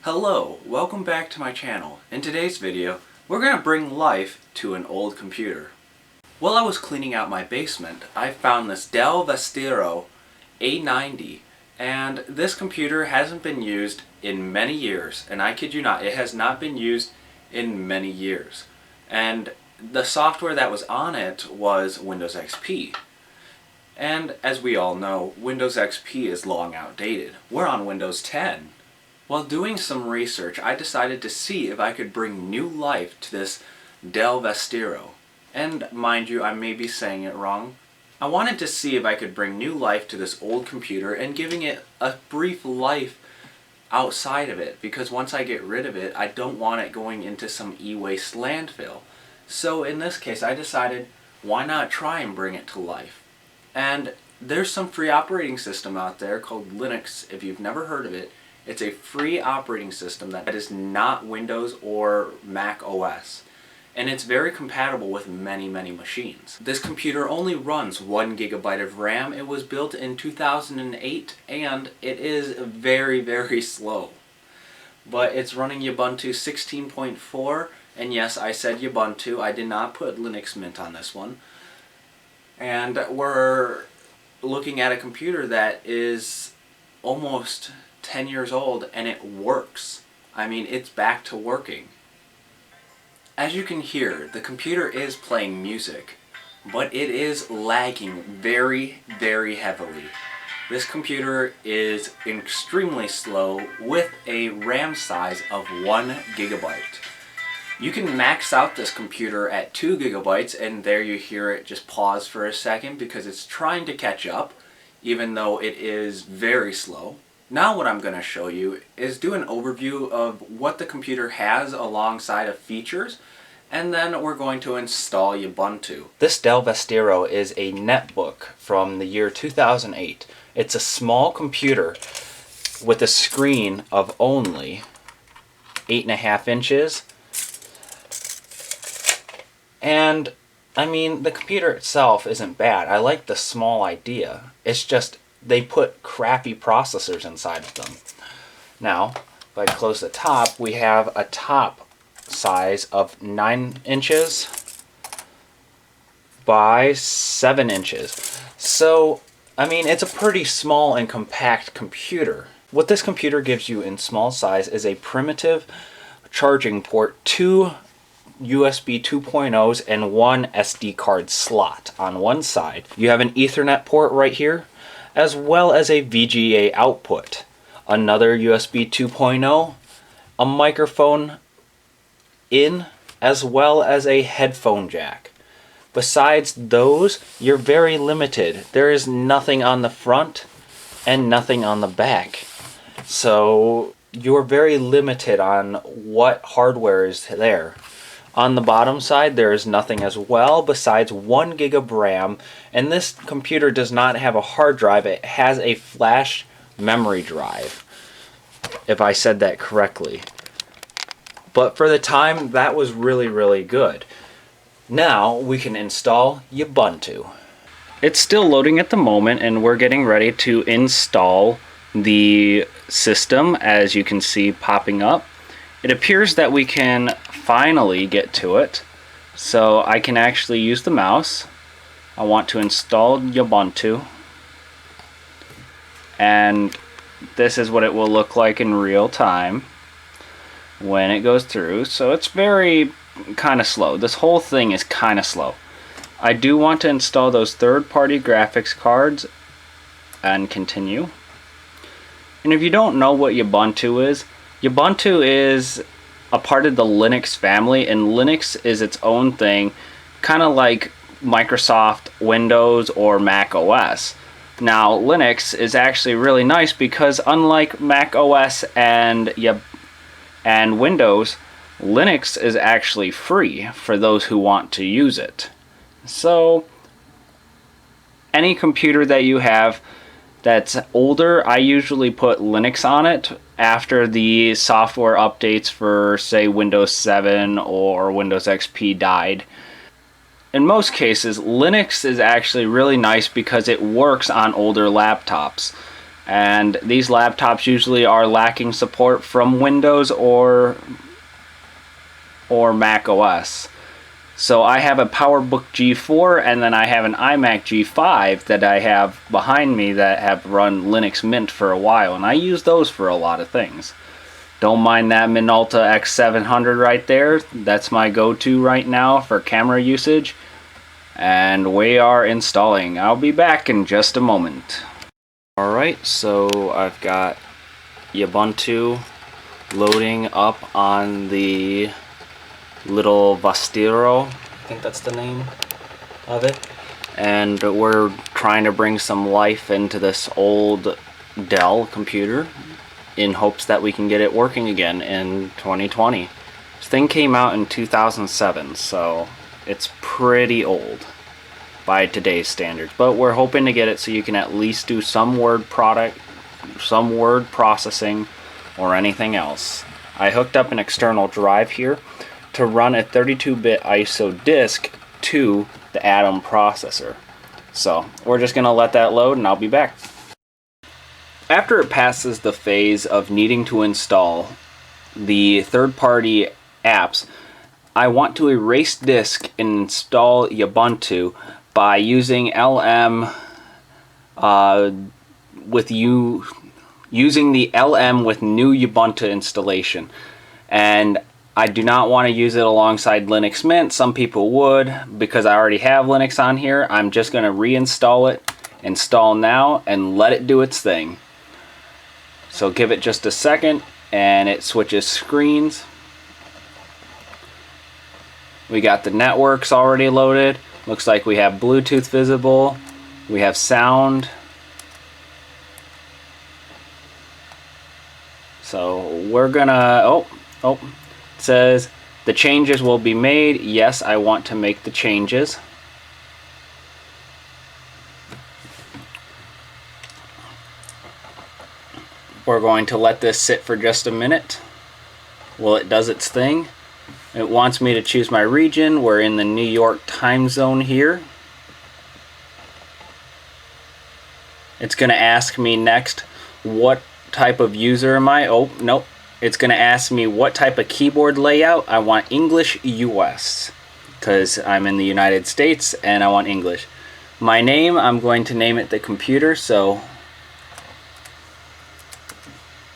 Hello, welcome back to my channel. In today's video, we're going to bring life to an old computer. While I was cleaning out my basement, I found this Dell Vestiro A90, and this computer hasn't been used in many years, and I kid you not, it has not been used in many years. And the software that was on it was Windows XP. And as we all know, Windows XP is long outdated. We're on Windows 10. While doing some research, I decided to see if I could bring new life to this Dell Vestiro. And mind you, I may be saying it wrong. I wanted to see if I could bring new life to this old computer and giving it a brief life outside of it, because once I get rid of it, I don't want it going into some e-waste landfill. So in this case, I decided, why not try and bring it to life? And there's some free operating system out there called Linux. If you've never heard of it, it's a free operating system that is not Windows or Mac OS. And it's very compatible with many machines. This computer only runs 1 GB of RAM. It was built in 2008 and it is very slow. But it's running Ubuntu 16.4, and yes, I said Ubuntu. I did not put Linux Mint on this one. And we're looking at a computer that is almost 10 years old and it works. I mean, it's back to working. As you can hear, the computer is playing music, but it is lagging very heavily. This computer is extremely slow with a RAM size of 1 GB. You can max out this computer at 2 GB, and there you hear it just pause for a second because it's trying to catch up, even though it is very slow. Now what I'm going to show you is do an overview of what the computer has alongside of features, and then we're going to install Ubuntu. This Dell Vestiro is a netbook from the year 2008. It's a small computer with a screen of only 8.5 inches. And I mean, the computer itself isn't bad. I like the small idea. It's just they put crappy processors inside of them. Now, if I close the top, we have a top size of 9 inches by 7 inches. So, I mean, it's a pretty small and compact computer. What this computer gives you in small size is a primitive charging port, 2 USB 2.0s, and 1 SD card slot on one side. You have an Ethernet port right here, as well as a VGA output, another USB 2.0, a microphone in, as well as a headphone jack. Besides those, you're very limited. There is nothing on the front and nothing on the back. So you're very limited on what hardware is there. On the bottom side, there is nothing as well besides 1 GB of RAM, and this computer does not have a hard drive. It has a flash memory drive, if I said that correctly. But for the time, that was really good. Now we can install Ubuntu. It's still loading at the moment, and we're getting ready to install the system, as you can see popping up. It appears that we can finally get to it, so I can actually use the mouse. I want to install Ubuntu, and this is what it will look like in real time when it goes through. So it's very kind of slow. This whole thing is kind of slow. I do want to install those third-party graphics cards and continue. And if you don't know what Ubuntu is a part of the Linux family, and Linux is its own thing, kind of like Microsoft Windows or Mac OS. Now, Linux is actually really nice because unlike Mac OS and Windows, Linux is actually free for those who want to use it. So, any computer that you have that's older, I usually put Linux on it after the software updates for, say, Windows 7 or Windows XP died. In most cases, Linux is actually really nice because it works on older laptops. And these laptops usually are lacking support from Windows or Mac OS. So I have a PowerBook G4 and then I have an iMac G5 that I have behind me that have run Linux Mint for a while, and I use those for a lot of things. Don't mind that Minolta X700 right there. That's my go-to right now for camera usage. And we are installing. I'll be back in just a moment. Alright, so I've got Ubuntu loading up on the little Vastiro, I think that's the name of it. And we're trying to bring some life into this old Dell computer in hopes that we can get it working again in 2020. This thing came out in 2007, so it's pretty old by today's standards, but we're hoping to get it so you can at least do some word processing or anything else. I hooked up an external drive here to run a 32-bit ISO disk to the Atom processor. So we're just gonna let that load and I'll be back. After it passes the phase of needing to install the third-party apps, I want to erase disk and install Ubuntu by using LM using the LM with new Ubuntu installation. And I do not want to use it alongside Linux Mint. Some people would, because I already have Linux on here. I'm just going to reinstall it, install now, and let it do its thing. So give it just a second and it switches screens. We got the networks already loaded. Looks like we have Bluetooth visible. We have sound. So we're gonna, it says the changes will be made. Yes, I want to make the changes. We're going to let this sit for just a minute while it does its thing. It wants me to choose my region. We're in the New York time zone here. It's going to ask me next, what type of user am I? Oh, nope. It's going to ask me what type of keyboard layout. I want English US because I'm in the United States and I want English. My name, I'm going to name it the computer, so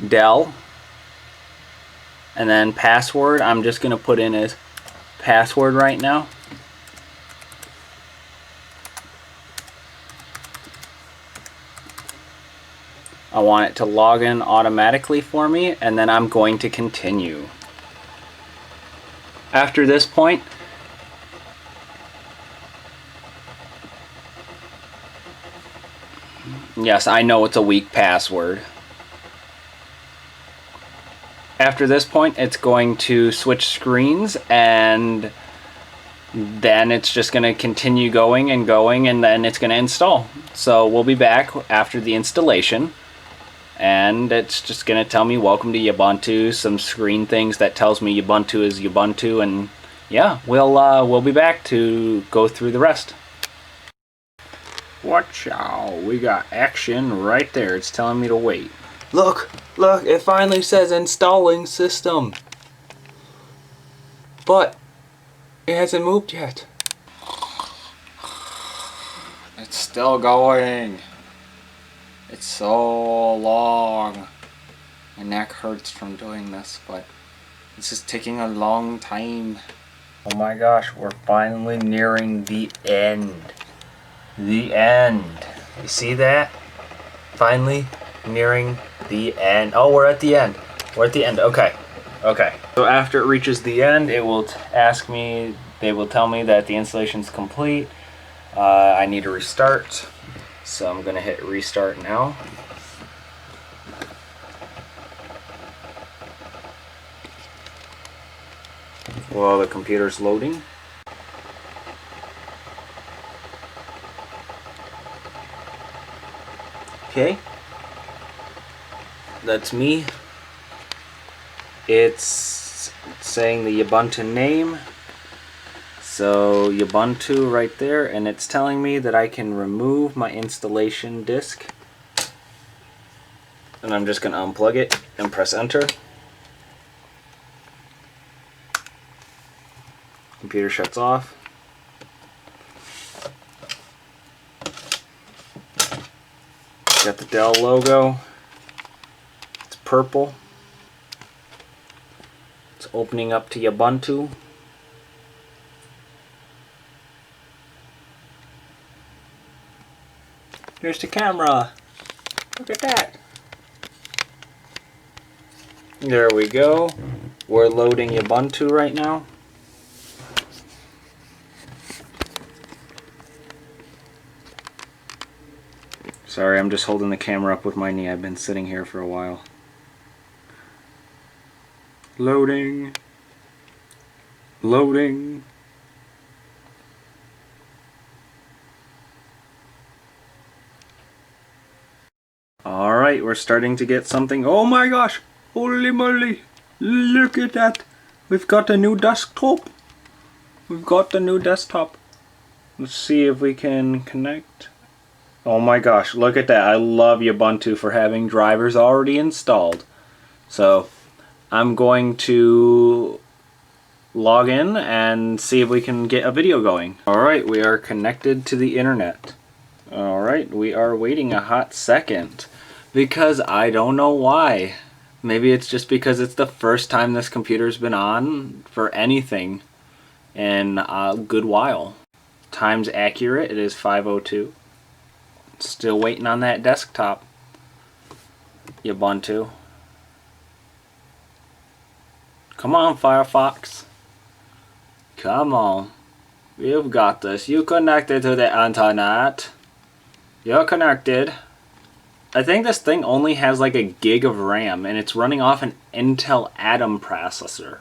Dell. And then password, I'm just going to put in as password right now. I want it to log in automatically for me, and then I'm going to continue. After this point, yes, I know it's a weak password. After this point, it's going to switch screens, and then it's just going to continue going, and then it's going to install. So we'll be back after the installation, and it's just going to tell me welcome to Ubuntu, some screen things that tells me Ubuntu is Ubuntu, and yeah, we'll be back to go through the rest. Watch out, we got action right there. It's telling me to wait. Look, it finally says installing system. But it hasn't moved yet. It's still going. It's so long. My neck hurts from doing this, but this is taking a long time. Oh my gosh, we're finally nearing the end. The end. You see that? Finally nearing the end. Oh, we're at the end. We're at the end. Okay. So after it reaches the end, it will ask me, they will tell me that the installation's complete. I need to restart. So I'm going to hit restart now. While the computer's loading. Okay. That's me. It's saying the Ubuntu name. So Ubuntu right there, and it's telling me that I can remove my installation disk. And I'm just going to unplug it and press enter. Computer shuts off. Got the Dell logo. It's purple. It's opening up to Ubuntu. Here's the camera. Look at that. There we go. We're loading Ubuntu right now. Sorry, I'm just holding the camera up with my knee. I've been sitting here for a while. Loading. Loading. Alright, we're starting to get something. Oh my gosh! Holy moly! Look at that! We've got a new desktop. We've got a new desktop. Let's see if we can connect. Oh my gosh, look at that. I love Ubuntu for having drivers already installed. So I'm going to log in and see if we can get a video going. Alright, we are connected to the internet. Alright, we are waiting a hot second because I don't know why. Maybe it's just because it's the first time this computer's been on for anything in a good while. Time's accurate, it is 5:02. Still waiting on that desktop. Ubuntu. Come on, Firefox. Come on. You've got this. You connected to the internet. You're connected. I think this thing only has like a gig of RAM and it's running off an Intel Atom processor.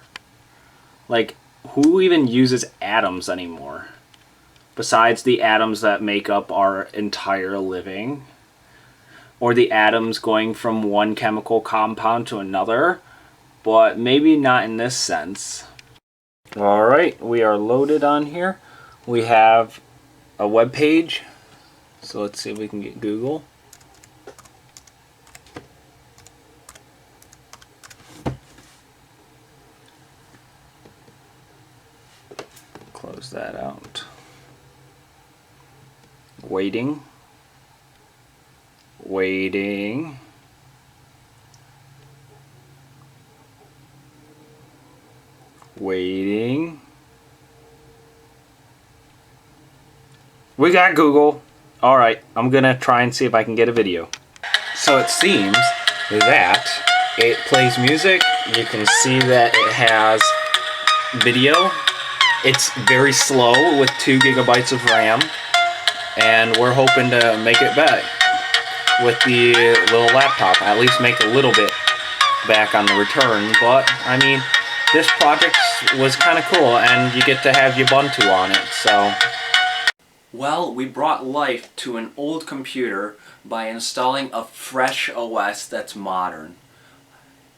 Like, who even uses atoms anymore? Besides the atoms that make up our entire living. Or the atoms going from one chemical compound to another. But maybe not in this sense. Alright, we are loaded on here. We have a web page. So let's see if we can get Google. Close that out. Waiting. Waiting. Waiting. We got Google. Alright, I'm gonna try and see if I can get a video. So it seems that it plays music. You can see that it has video. It's very slow with 2 gigabytes of RAM. And we're hoping to make it back with the little laptop. At least make a little bit back on the return. But, I mean, this project was kind of cool, and you get to have Ubuntu on it, so. Well, we brought life to an old computer by installing a fresh OS that's modern.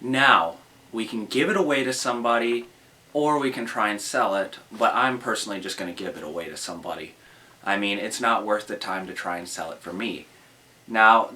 Now, we can give it away to somebody, or we can try and sell it, but I'm personally just going to give it away to somebody. I mean, it's not worth the time to try and sell it for me. Now,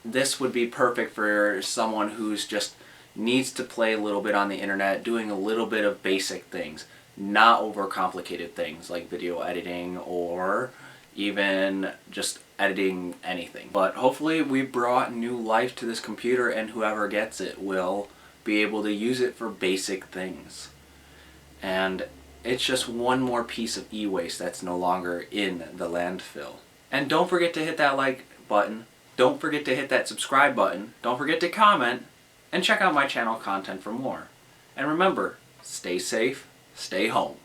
this would be perfect for someone who's just needs to play a little bit on the internet, doing a little bit of basic things, not overcomplicated things like video editing or even just editing anything. But hopefully we brought new life to this computer, and whoever gets it will be able to use it for basic things. And it's just one more piece of e-waste that's no longer in the landfill. And don't forget to hit that like button. Don't forget to hit that subscribe button. Don't forget to comment. And check out my channel content for more. And remember, stay safe, stay home.